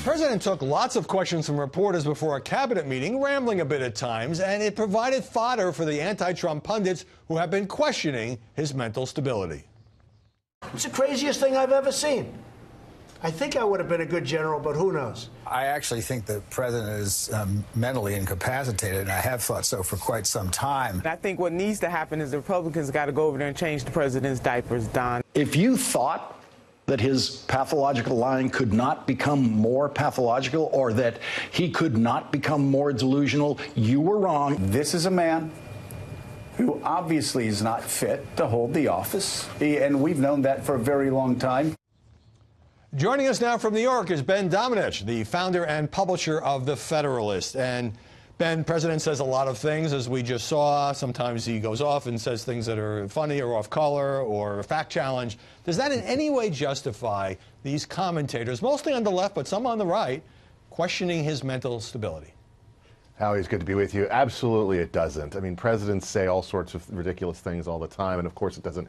president took lots of questions from reporters before a cabinet meeting, rambling a bit at times, and it provided fodder for the anti-Trump pundits who have been questioning his mental stability. It's the craziest thing I've ever seen. I think I would have been a good general, but who knows? I actually think the president is mentally incapacitated, and I have thought so for quite some time. I think what needs to happen is the Republicans got to go over there and change the president's diapers, Don. If you thought that his pathological lying could not become more pathological or that he could not become more delusional, you were wrong. This is a man who obviously is not fit to hold the office, and we've known that for a very long time. Joining us now from New York is Ben Domenech, the founder and publisher of The Federalist. And Ben, president says a lot of things, as we just saw. Sometimes he goes off and says things that are funny or off color or fact challenge. Does that in any way justify these commentators, mostly on the left but some on the right, questioning his mental stability? Howie, it's good to be with you. Absolutely it doesn't. I mean, presidents say all sorts of ridiculous things all the time, and of course it doesn't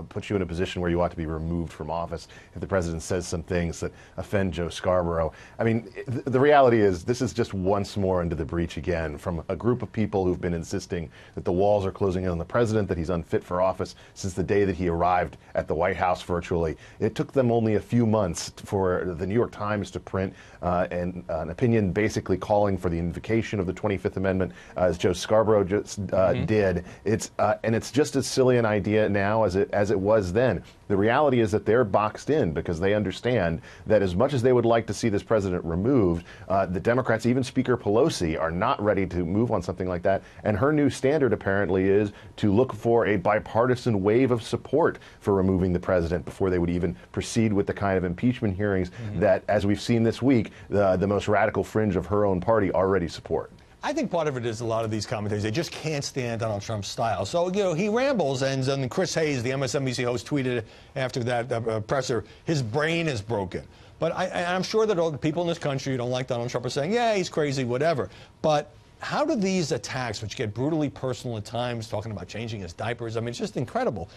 put you in a position where you ought to be removed from office if the president says some things that offend Joe Scarborough. I mean, the reality is this is just once more into the breach again from a group of people who've been insisting that the walls are closing in on the president, that he's unfit for office since the day that he arrived at the White House virtually. It took them only a few months for the New York Times to print an opinion basically calling for the invocation of the 25th Amendment, as Joe Scarborough just did. And it's just as silly an idea now as it was then. The reality is that they're boxed in because they understand that as much as they would like to see this president removed, the Democrats, even Speaker Pelosi, are not ready to move on something like that. And her new standard apparently is to look for a bipartisan wave of support for removing the president before they would even proceed with the kind of impeachment hearings that, as we've seen this week, the most radical fringe of her own party already support. I think part of it is a lot of these commentators, they just can't stand Donald Trump's style. So, you know, he rambles, and then Chris Hayes, the MSNBC host, tweeted after that presser, his brain is broken. But I'm sure that all the people in this country who don't like Donald Trump are saying, yeah, he's crazy, whatever. But how do these attacks, which get brutally personal at times, talking about changing his diapers, I mean, it's just incredible.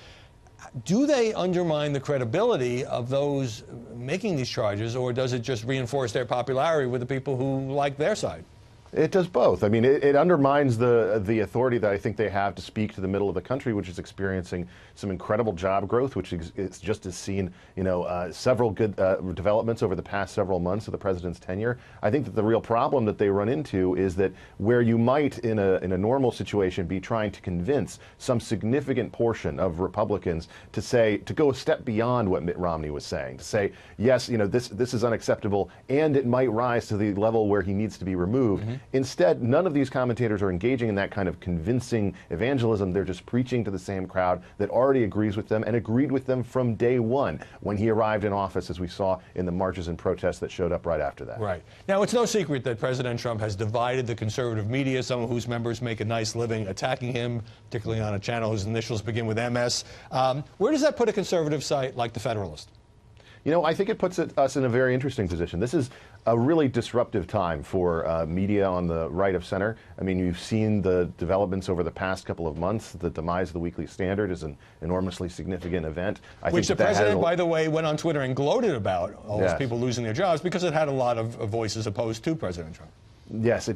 Do they undermine the credibility of those making these charges, or does it just reinforce their popularity with the people who like their side? It does both. I mean, it undermines the authority that I think they have to speak to the middle of the country, which is experiencing some incredible job growth, which is just has seen, you know, several good developments over the past several months of the president's tenure. I think that the real problem that they run into is that where you might, in a normal situation, be trying to convince some significant portion of Republicans to go a step beyond what Mitt Romney was saying, to say, yes, you know, this is unacceptable, and it might rise to the level where he needs to be removed. Instead, none of these commentators are engaging in that kind of convincing evangelism. They're just preaching to the same crowd that already agrees with them and agreed with them from day one when he arrived in office, as we saw in the marches and protests that showed up right after that. Right. Now, it's no secret that President Trump has divided the conservative media, some of whose members make a nice living attacking him, particularly on a channel whose initials begin with MS. Where does that put a conservative site like The Federalist? You know, I think it puts us in a very interesting position. This is a really disruptive time for media on the right of center. I mean, you've seen the developments over the past couple of months. The demise of the Weekly Standard is an enormously significant event. Which the president, by the way, went on Twitter and gloated about all those people losing their jobs because it had a lot of voices opposed to President Trump. Yes,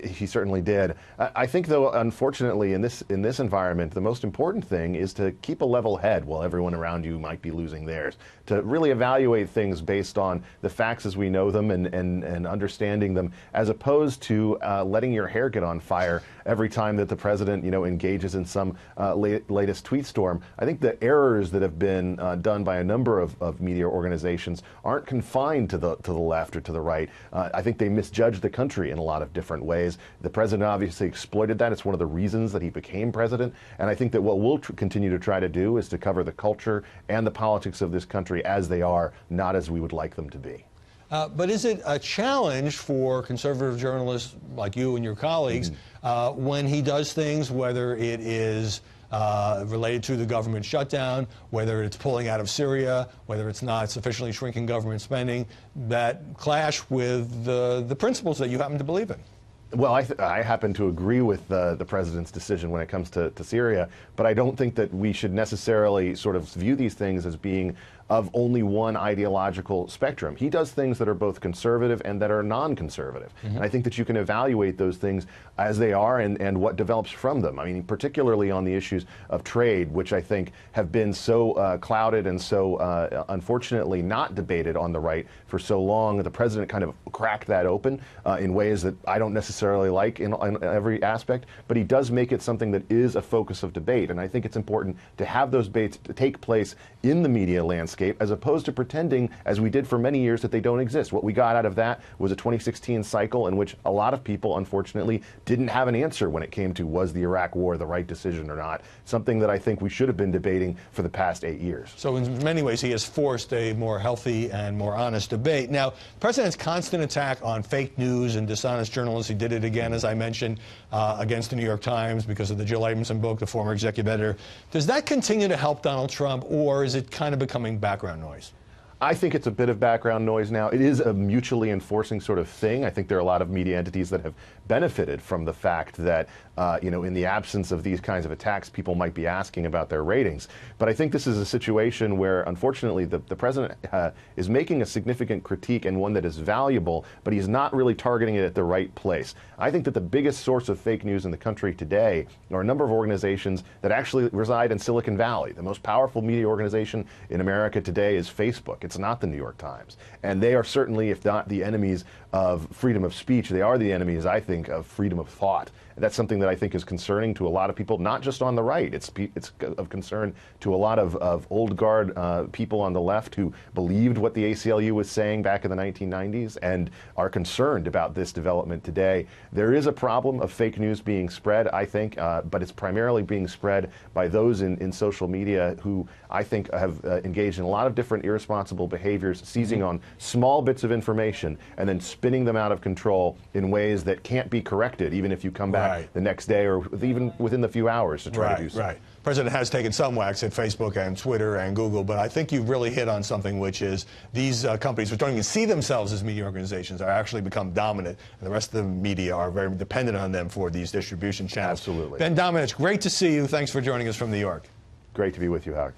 he certainly did. I think, though, unfortunately, in this environment, the most important thing is to keep a level head while everyone around you might be losing theirs. To really evaluate things based on the facts as we know them and understanding them, as opposed to letting your hair get on fire every time that the president, you know, engages in some latest tweet storm. I think the errors that have been done by a number of media organizations aren't confined to the left or to the right. I think they misjudged the country in a lot of different ways. The president obviously exploited that. It's one of the reasons that he became president. And I think that what we'll continue to try to do is to cover the culture and the politics of this country as they are, not as we would like them to be. But is it a challenge for conservative journalists like you and your colleagues when he does things, whether it is related to the government shutdown, whether it's pulling out of Syria, whether it's not sufficiently shrinking government spending, that clash with the principles that you happen to believe in? Well, I happen to agree with the president's decision when it comes to Syria, but I don't think that we should necessarily sort of view these things as being of only one ideological spectrum. He does things that are both conservative and that are non-conservative. And I think that you can evaluate those things as they are and what develops from them. I mean, particularly on the issues of trade, which I think have been so clouded and so unfortunately not debated on the right for so long. The president kind of cracked that open in ways that I don't necessarily like in every aspect, but he does make it something that is a focus of debate. And I think it's important to have those debates take place in the media landscape as opposed to pretending, as we did for many years, that they don't exist. What we got out of that was a 2016 cycle in which a lot of people, unfortunately, didn't have an answer when it came to was the Iraq War the right decision or not, something that I think we should have been debating for the past 8 years. So in many ways, he has forced a more healthy and more honest debate. Now, the president's constant attack on fake news and dishonest journalists, he did it again, as I mentioned, against the New York Times because of the Jill Abramson book, the former executive editor. Does that continue to help Donald Trump, or is it kind of becoming background noise? I think it's a bit of background noise now. It is a mutually enforcing sort of thing. I think there are a lot of media entities that have benefited from the fact that, in the absence of these kinds of attacks, people might be asking about their ratings. But I think this is a situation where, unfortunately, the president is making a significant critique and one that is valuable, but he's not really targeting it at the right place. I think that the biggest source of fake news in the country today are a number of organizations that actually reside in Silicon Valley. The most powerful media organization in America today is Facebook. It's not the New York Times. And they are certainly, if not the enemies of freedom of speech, they are the enemies, I think, of freedom of thought. And that's something that I think is concerning to a lot of people, not just on the right. It's of concern to a lot of old guard people on the left who believed what the ACLU was saying back in the 1990s and are concerned about this development today. There is a problem of fake news being spread, I think, but it's primarily being spread by those in social media who I think have engaged in a lot of different irresponsible behaviors, seizing on small bits of information and then spinning them out of control in ways that can't be corrected, even if you come back the next day or even within the few hours to try to do so. Right. The president has taken some whacks at Facebook and Twitter and Google, but I think you've really hit on something, which is these companies, which don't even see themselves as media organizations, are actually become dominant, and the rest of the media are very dependent on them for these distribution channels. Absolutely. Ben Domenech, great to see you. Thanks for joining us from New York. Great to be with you, Howard.